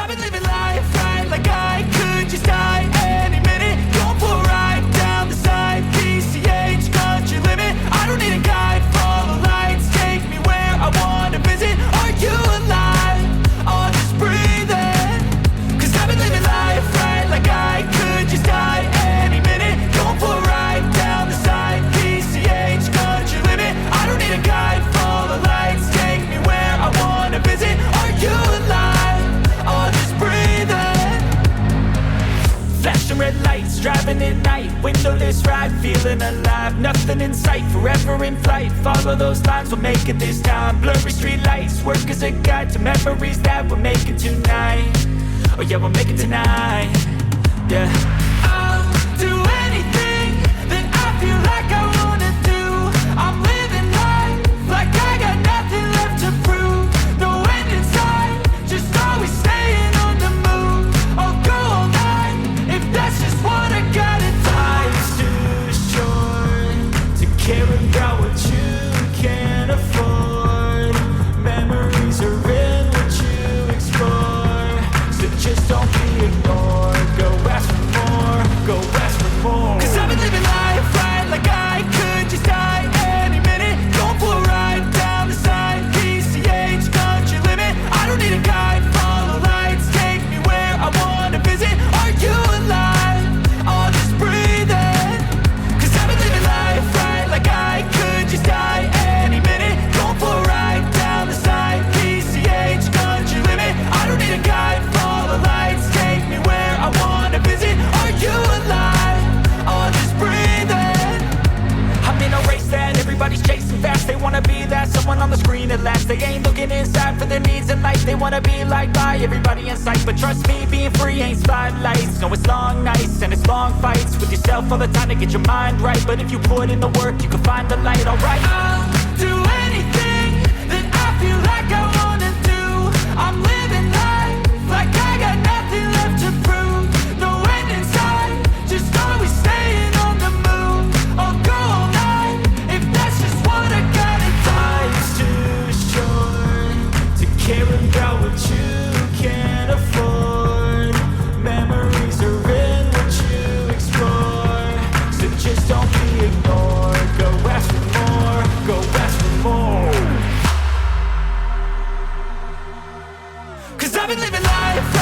I've been living life right like I could just die any minute. Going for a ride down the side, PCH, country limit. I don't need a guide, follow lights, take me where I wanna visit. Are you alive? Or just breathing? Cause I've been living life right like I could just die any minute. Going for a ride down the side, PCH, country limit. I don't need a guide, follow lights, take me where I wanna visit. Are you alive? Or just breathing? Flashing red lights, driving at night, windowless ride, feeling alive. Nothing in sight, forever in flight. Follow those lines, we'll make it this time. Blurry street lights, work as a guide to memories that we're making tonight. Oh yeah, we'll make it tonight. Yeah. I'll do anything that I feel like I wanna do. I'm living life like I got nothing left to prove. No end in sight, just always staying on the move. I'll go all night if that's just what I gotta do. Life's too short to care about what you can't afford. Memories are in what you explore, so just don't be ignored. Go ask for more, go ask for more. Cause I've been living life right like I could just die any minute. Going for a ride down the side, PCH, country limit. I don't need a guide, follow lights, take me where I wanna visit. Are you alive? Or just breathing? Cause I've been living life right like I could just die any minute. Going for a ride down the side, PCH, country limit. I don't need a guide, follow lights, take me where I wanna visit. Are you alive? Or just breathing? I'm in a race that everybody's chasing fast. They wanna be that someone on the screen at last. They ain't looking inside for their needs in life. They wanna be liked by everybody in sight. But trust me, being free ain't spotlights. No, it's long nights and it's long fights with yourself all the time to get your mind right. But if you put in the work, you can find the light, alright. I'll do anything that I feel like I wanna do. I'm living life like I got nothing left to prove. No end in sight, just always staying on the move. I'll go all night if that's just what I gotta do. Life's too short to care about what you can't afford. Memories are in what you explore, so just don't be ignored. Go ask for more, go ask for more. Cause I've been living life